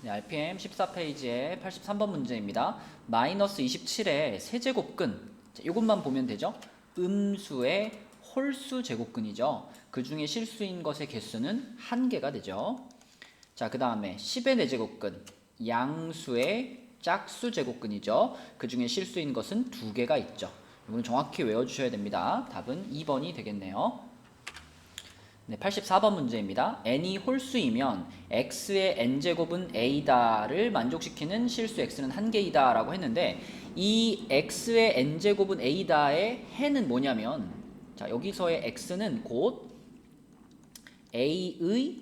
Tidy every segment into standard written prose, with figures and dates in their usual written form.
네, RPM 14페이지의 83번 문제입니다. 마이너스 27의 세제곱근, 이것만 보면 되죠. 음수의 홀수 제곱근이죠. 그 중에 실수인 것의 개수는 1개가 되죠. 자, 그 다음에 10의 4제곱근, 양수의 짝수 제곱근이죠. 그 중에 실수인 것은 2개가 있죠. 이건 정확히 외워주셔야 됩니다. 답은 2번이 되겠네요. 네, 84번 문제입니다. n이 홀수이면 x의 n제곱은 a다를 만족시키는 실수 x는 1개이다 라고 했는데, 이 x의 n제곱은 a다의 해는 뭐냐면, 자, 여기서의 x는 곧 a의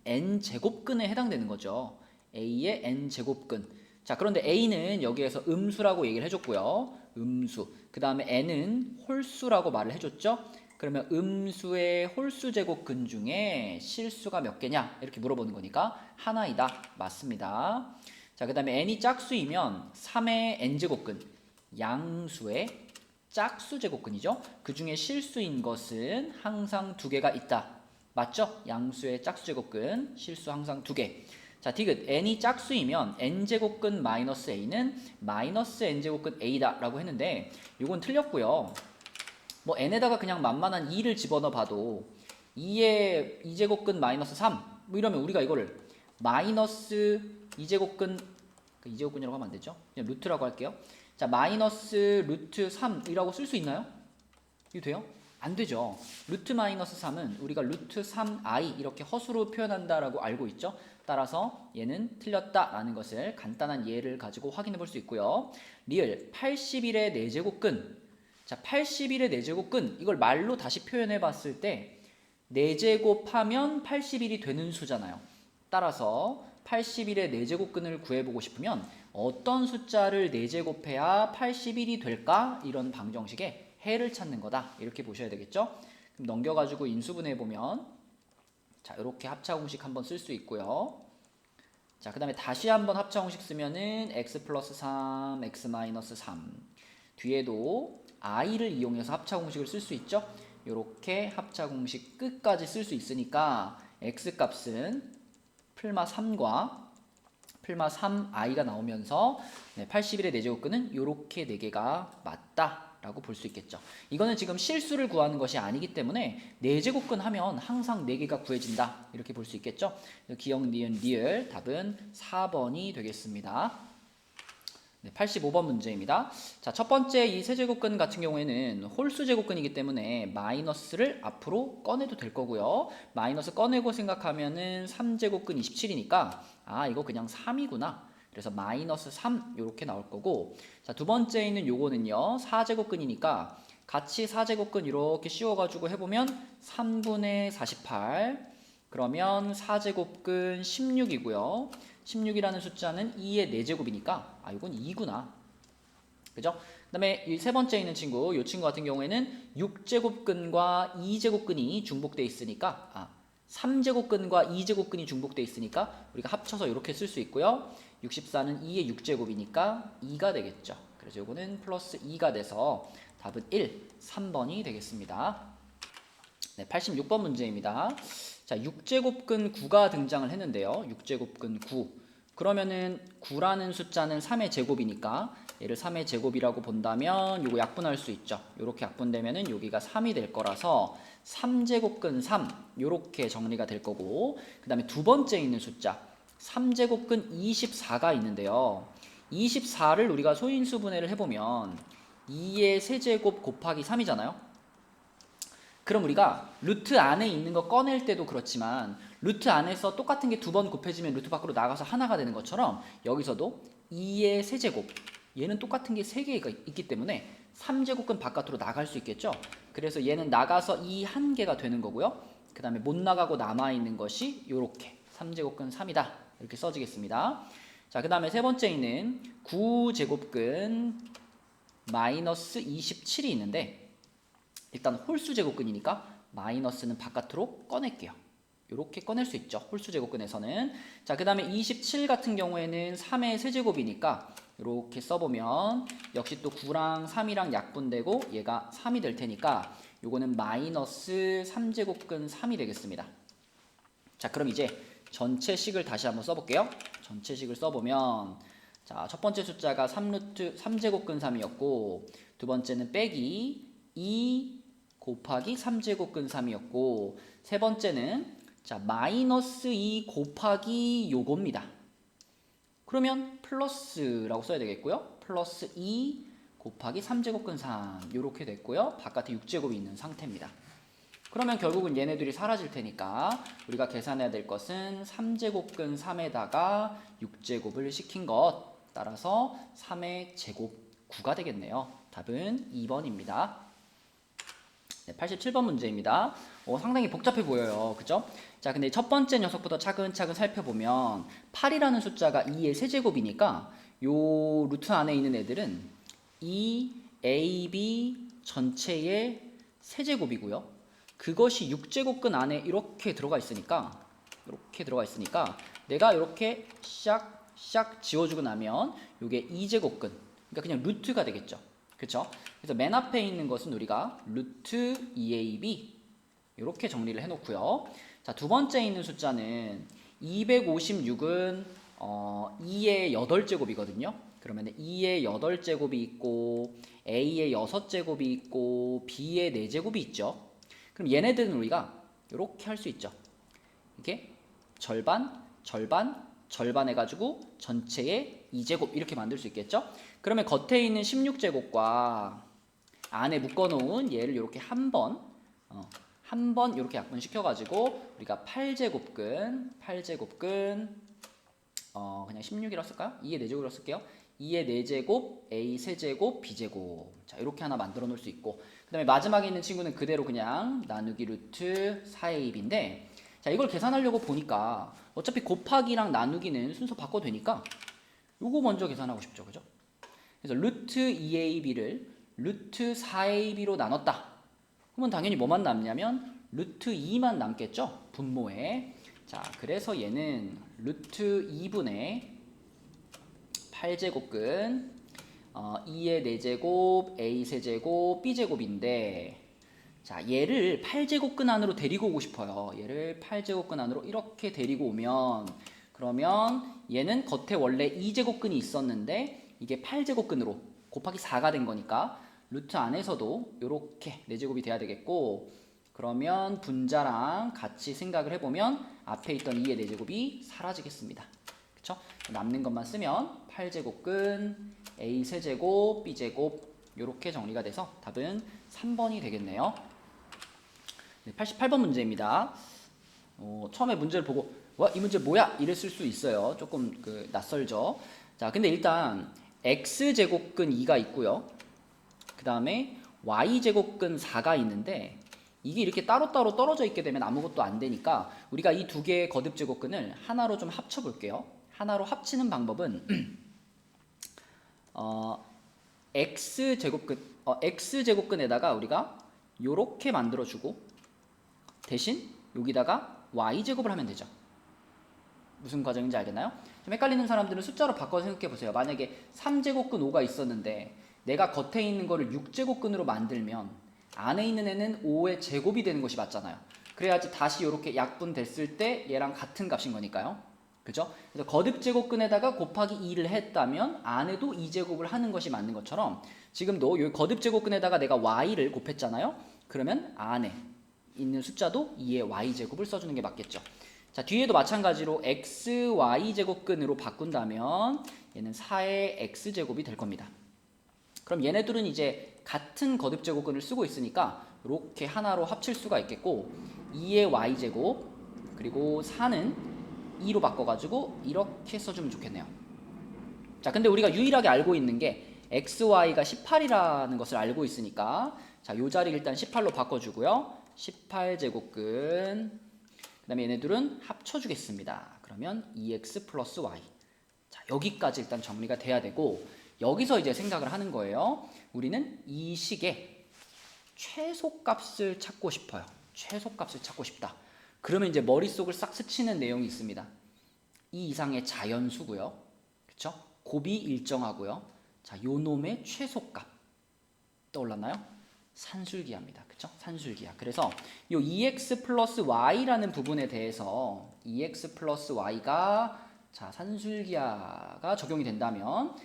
n제곱근에 해당되는 거죠. a의 n제곱근. 자, 그런데 a는 여기에서 음수라고 얘기를 해줬고요. 음수. 그 다음에 n은 홀수라고 말을 해줬죠. 그러면 음수의 홀수 제곱근 중에 실수가 몇 개냐? 이렇게 물어보는 거니까 하나이다. 맞습니다. 자, 그 다음에 n이 짝수이면 3의 n제곱근, 양수의 짝수 제곱근이죠. 그 중에 실수인 것은 항상 2개가 있다. 맞죠? 양수의 짝수 제곱근, 실수 항상 2개. 자, 디귿 n이 짝수이면 n제곱근 마이너스 a는 마이너스 n제곱근 a다 라고 했는데, 이건 틀렸고요. 뭐 n에다가 그냥 만만한 2를 집어넣어 봐도 2의 2제곱근 마이너스 3, 뭐 이러면 우리가 이거를 마이너스 2제곱근, 2제곱근이라고 하면 안 되죠? 그냥 루트라고 할게요. 자, 마이너스 루트 3이라고 쓸 수 있나요? 이거 돼요? 안 되죠. 루트 마이너스 3은 우리가 루트 3i 이렇게 허수로 표현한다라고 알고 있죠. 따라서 얘는 틀렸다라는 것을 간단한 예를 가지고 확인해 볼 수 있고요. 리을 81의 4제곱근. 자, 81의 4제곱근, 이걸 말로 다시 표현해 봤을 때 4제곱하면 81이 되는 수잖아요. 따라서 81의 4제곱근을 구해보고 싶으면 어떤 숫자를 4제곱해야 81이 될까? 이런 방정식의 해를 찾는 거다. 이렇게 보셔야 되겠죠? 그럼 넘겨가지고 인수분해 보면, 자, 이렇게 합차공식 한번 쓸 수 있고요. 자, 그 다음에 다시 한번 합차공식 쓰면은 x 플러스 3, x 마이너스 3. 뒤에도 i를 이용해서 합차공식을 쓸 수 있죠? 이렇게 합차공식 끝까지 쓸 수 있으니까 x 값은 플마 3과 플마 3i가 나오면서 81의 4제곱근은 이렇게 4개가 맞다 라고 볼 수 있겠죠. 이거는 지금 실수를 구하는 것이 아니기 때문에 4제곱근 하면 항상 4개가 구해진다 이렇게 볼 수 있겠죠. 기억, 니은, 리을 답은 4번이 되겠습니다. 네, 85번 문제입니다. 자, 첫 번째 이 세제곱근 같은 경우에는 홀수 제곱근이기 때문에 마이너스를 앞으로 꺼내도 될 거고요. 마이너스 꺼내고 생각하면은 3제곱근 27이니까 아, 이거 그냥 3이구나. 그래서 마이너스 3 이렇게 나올 거고, 자, 두 번째 있는 요거는요 4제곱근이니까 같이 4제곱근 이렇게 씌워가지고 해보면 3분의 48, 그러면 4제곱근 16이고요. 16이라는 숫자는 2의 4제곱이니까 아, 이건 2구나. 그죠? 그 다음에 이 세 번째 있는 친구, 이 친구 같은 경우에는 6제곱근과 2제곱근이 중복돼 있으니까 3제곱근과 2제곱근이 중복돼 있으니까 우리가 합쳐서 이렇게 쓸 수 있고요. 64는 2의 6제곱이니까 2가 되겠죠. 그래서 이거는 플러스 2가 돼서 답은 1, 3번이 되겠습니다. 네, 86번 문제입니다. 자, 6제곱근 9가 등장을 했는데요. 6제곱근 9. 그러면은 9라는 숫자는 3의 제곱이니까 얘를 3의 제곱이라고 본다면 요거 약분할 수 있죠. 요렇게 약분되면은 여기가 3이 될 거라서 3제곱근 3 요렇게 정리가 될 거고, 그 다음에 두 번째 있는 숫자 3제곱근 24가 있는데요. 24를 우리가 소인수 분해를 해보면 2의 세제곱 곱하기 3이잖아요. 그럼 우리가 루트 안에 있는 거 꺼낼 때도 그렇지만 루트 안에서 똑같은 게 2번 곱해지면 루트 밖으로 나가서 하나가 되는 것처럼 여기서도 2의 세제곱, 얘는 똑같은 게 3개가 있기 때문에 3제곱근 바깥으로 나갈 수 있겠죠. 그래서 얘는 나가서 2 한 개가 되는 거고요. 그 다음에 못 나가고 남아있는 것이 이렇게 3제곱근 3이다 이렇게 써지겠습니다. 자, 그 다음에 세 번째 있는 9제곱근 마이너스 27이 있는데, 일단 홀수 제곱근이니까 마이너스는 바깥으로 꺼낼게요. 이렇게 꺼낼 수 있죠. 홀수 제곱근에서는. 자, 그 다음에 27 같은 경우에는 3의 세제곱이니까 이렇게 써보면 역시 또 9랑 3이랑 약분되고 얘가 3이 될 테니까 요거는 마이너스 3제곱근 3이 되겠습니다. 자, 그럼 이제 전체 식을 다시 한번 써볼게요. 전체식을 써보면 자, 첫 번째 숫자가 3제곱근 3이었고 두 번째는 빼기 2 곱하기 3제곱근 3이었고 세 번째는 자, 마이너스 2 곱하기 요겁니다. 그러면 플러스라고 써야 되겠고요. 플러스 2 곱하기 3제곱근 3 이렇게 됐고요. 바깥에 6제곱이 있는 상태입니다. 그러면 결국은 얘네들이 사라질 테니까 우리가 계산해야 될 것은 3제곱근 3에다가 6제곱을 시킨 것 따라서 3의 제곱 9가 되겠네요. 답은 2번입니다. 네, 87번 문제입니다. 상당히 복잡해 보여요. 그죠? 자, 근데 첫 번째 녀석부터 차근차근 살펴보면 8이라는 숫자가 2의 세제곱이니까 요 루트 안에 있는 애들은 2ab 전체의 세제곱이고요. 그것이 6제곱근 안에 이렇게 들어가 있으니까 내가 이렇게 샥 지워주고 나면 이게 2제곱근 그러니까 그냥 루트가 되겠죠. 그쵸? 그래서 맨 앞에 있는 것은 우리가 루트 2ab 이렇게 정리를 해놓고요. 자, 두 번째 있는 숫자는 256은 2의 8제곱이거든요. 그러면 2의 8제곱이 있고 a의 6제곱이 있고 b의 4제곱이 있죠. 그럼 얘네들은 우리가 이렇게 할 수 있죠. 이렇게 절반 해가지고 전체의 2제곱 이렇게 만들 수 있겠죠. 그러면 겉에 있는 16제곱과 안에 묶어놓은 얘를 이렇게 한 번 이렇게 약분시켜가지고 우리가 8제곱근 그냥 16이라고 쓸까요? 2의 4제곱이라고 쓸게요. 2의 4제곱, a 세제곱, b제곱. 자, 이렇게 하나 만들어 놓을 수 있고 그 다음에 마지막에 있는 친구는 그대로 그냥 나누기 루트 4ab인데 자, 이걸 계산하려고 보니까 어차피 곱하기랑 나누기는 순서 바꿔도 되니까 요거 먼저 계산하고 싶죠. 그죠? 그래서 루트 2ab를 루트 4ab로 나눴다. 그러면 당연히 뭐만 남냐면 루트 2만 남겠죠? 분모에. 자, 그래서 얘는 루트 2분의 8제곱근 2의 4제곱, a 세제곱, b제곱인데 자, 얘를 8제곱근 안으로 데리고 오고 싶어요. 얘를 8제곱근 안으로 이렇게 데리고 오면 그러면 얘는 겉에 원래 2제곱근이 있었는데 이게 8제곱근으로 곱하기 4가 된 거니까 루트 안에서도 이렇게 4제곱이 돼야 되겠고 그러면 분자랑 같이 생각을 해보면 앞에 있던 2의 4제곱이 사라지겠습니다. 그쵸? 남는 것만 쓰면 8제곱근 a 세제곱 b제곱 이렇게 정리가 돼서 답은 3번이 되겠네요. 네, 88번 문제입니다. 처음에 문제를 보고 와, 이 문제 뭐야? 이랬을 수 있어요. 조금 낯설죠. 자, 근데 일단 x제곱근 2가 있고요. 그 다음에 y제곱근 4가 있는데 이게 이렇게 따로따로 떨어져 있게 되면 아무것도 안 되니까 우리가 이 두 개의 거듭제곱근을 하나로 좀 합쳐 볼게요. 하나로 합치는 방법은 x제곱근에다가 우리가 요렇게 만들어주고 대신 여기다가 y제곱을 하면 되죠. 무슨 과정인지 알겠나요? 좀 헷갈리는 사람들은 숫자로 바꿔서 생각해 보세요. 만약에 3제곱근 5가 있었는데 내가 겉에 있는 거를 6제곱근으로 만들면 안에 있는 애는 5의 제곱이 되는 것이 맞잖아요. 그래야지 다시 이렇게 약분됐을 때 얘랑 같은 값인 거니까요. 그죠? 그래서 거듭제곱근에다가 곱하기 2를 했다면 안에도 2제곱을 하는 것이 맞는 것처럼 지금도 이 거듭제곱근에다가 내가 y를 곱했잖아요. 그러면 안에 있는 숫자도 2의 y제곱을 써주는 게 맞겠죠. 자, 뒤에도 마찬가지로 xy제곱근으로 바꾼다면 얘는 4의 x제곱이 될 겁니다. 그럼 얘네들은 이제 같은 거듭제곱근을 쓰고 있으니까 이렇게 하나로 합칠 수가 있겠고 2의 y제곱 그리고 4는 2로 바꿔가지고 이렇게 써주면 좋겠네요. 자, 근데 우리가 유일하게 알고 있는 게 xy가 18이라는 것을 알고 있으니까 자, 요 자리 일단 18로 바꿔주고요. 18제곱근 그 다음에 얘네들은 합쳐주겠습니다. 그러면 2x 플러스 y. 자, 여기까지 일단 정리가 돼야 되고 여기서 이제 생각을 하는 거예요. 우리는 이 식의 최소값을 찾고 싶어요. 최소값을 찾고 싶다. 그러면 이제 머릿속을 싹 스치는 내용이 있습니다. 이 이상의 자연수고요. 그쵸? 곱이 일정하고요. 자, 요 놈의 최소값. 떠올랐나요? 산술기하입니다. 그쵸? 산술기하. 그래서 요 2x 플러스 y라는 부분에 대해서 2x 플러스 y가 자, 산술기하가 적용이 된다면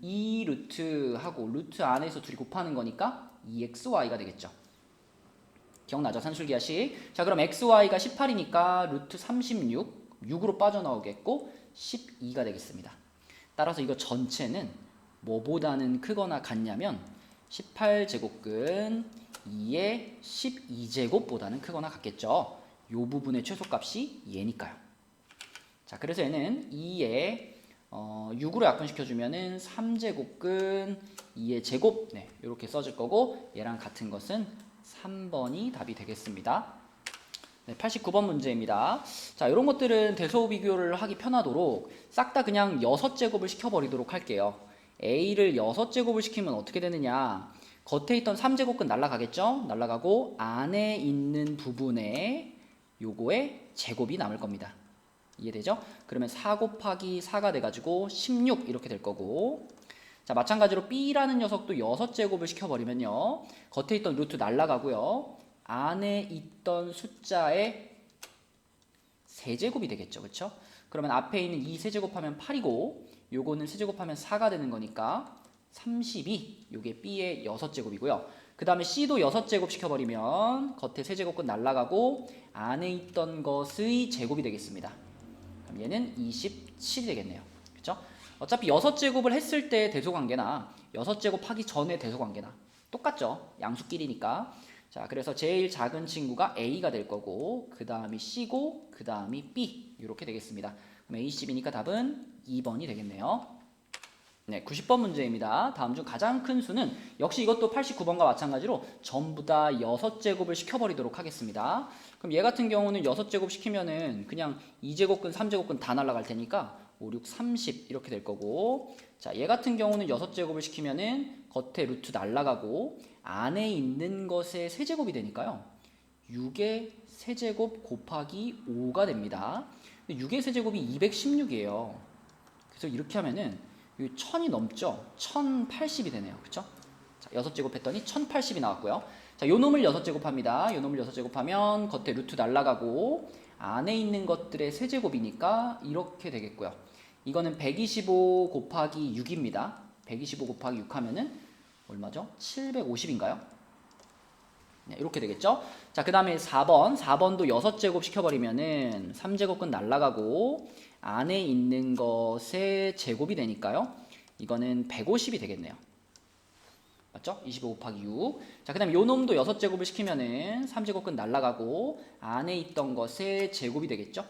이 루트하고 루트 안에서 둘이 곱하는 거니까 2xy가 되겠죠. 기억나죠? 산술기하식. 자, 그럼 xy가 18이니까 루트 36, 6으로 빠져나오겠고 12가 되겠습니다. 따라서 이거 전체는 뭐보다는 크거나 같냐면 18제곱근 2의 12제곱보다는 크거나 같겠죠. 요 부분의 최소값이 얘니까요. 자, 그래서 얘는 2의 6으로 약분시켜주면은 3제곱근 2의 제곱, 네, 이렇게 써질 거고 얘랑 같은 것은 3번이 답이 되겠습니다. 네, 89번 문제입니다. 자, 이런 것들은 대소 비교를 하기 편하도록 싹 다 그냥 6제곱을 시켜버리도록 할게요. A를 6제곱을 시키면 어떻게 되느냐? 겉에 있던 3제곱근 날아가겠죠? 날아가고 안에 있는 부분에 요거의 제곱이 남을 겁니다. 이해되죠? 그러면 4 곱하기 4가 돼가지고 16 이렇게 될 거고, 자, 마찬가지로 B라는 녀석도 6제곱을 시켜버리면요, 겉에 있던 루트 날아가고요, 안에 있던 숫자의 세제곱이 되겠죠. 그렇죠? 그러면 앞에 있는 2 세제곱하면 8이고 요거는 세제곱하면 4가 되는 거니까 32, 요게 B의 6제곱이고요. 그 다음에 C도 6제곱 시켜버리면 겉에 세제곱근 날아가고 안에 있던 것의 제곱이 되겠습니다. 그럼 얘는 27이 되겠네요. 그렇죠? 어차피 6제곱을 했을 때 대소관계나 6제곱 하기 전에 대소관계나 똑같죠. 양수끼리니까. 자, 그래서 제일 작은 친구가 A가 될 거고 그 다음이 C고 그 다음이 B 이렇게 되겠습니다. 그럼 A10이니까 답은 2번이 되겠네요. 네, 90번 문제입니다. 다음 중 가장 큰 수는 역시 이것도 89번과 마찬가지로 전부 다 6제곱을 시켜버리도록 하겠습니다. 그럼 얘 같은 경우는 6제곱 시키면은 그냥 2제곱근, 3제곱근 다 날아갈 테니까 5, 6, 30 이렇게 될 거고, 자, 얘 같은 경우는 6제곱을 시키면은 겉에 루트 날아가고 안에 있는 것의 세제곱이 되니까요. 6의 세제곱 곱하기 5가 됩니다. 6의 세제곱이 216이에요. 그래서 이렇게 하면은 1000이 넘죠? 1080이 되네요. 그쵸? 자, 6제곱 했더니 1080이 나왔고요. 자, 요 놈을 6제곱 합니다. 요 놈을 6제곱 하면 겉에 루트 날아가고 안에 있는 것들의 세제곱이니까 이렇게 되겠고요. 이거는 125 곱하기 6입니다. 125 곱하기 6 하면은 얼마죠? 750인가요? 네, 이렇게 되겠죠? 자, 그 다음에 4번. 4번도 6제곱 시켜버리면은 3제곱근 날아가고 안에 있는 것의 제곱이 되니까요. 이거는 150이 되겠네요. 맞죠? 25 곱하기 6. 자, 그 다음에 요 놈도 6제곱을 시키면은 3제곱근 날아가고 안에 있던 것의 제곱이 되겠죠?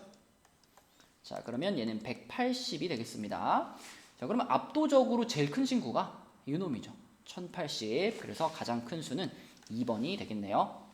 자, 그러면 얘는 180이 되겠습니다. 자, 그러면 압도적으로 제일 큰 친구가 이 놈이죠. 1080. 그래서 가장 큰 수는 2번이 되겠네요.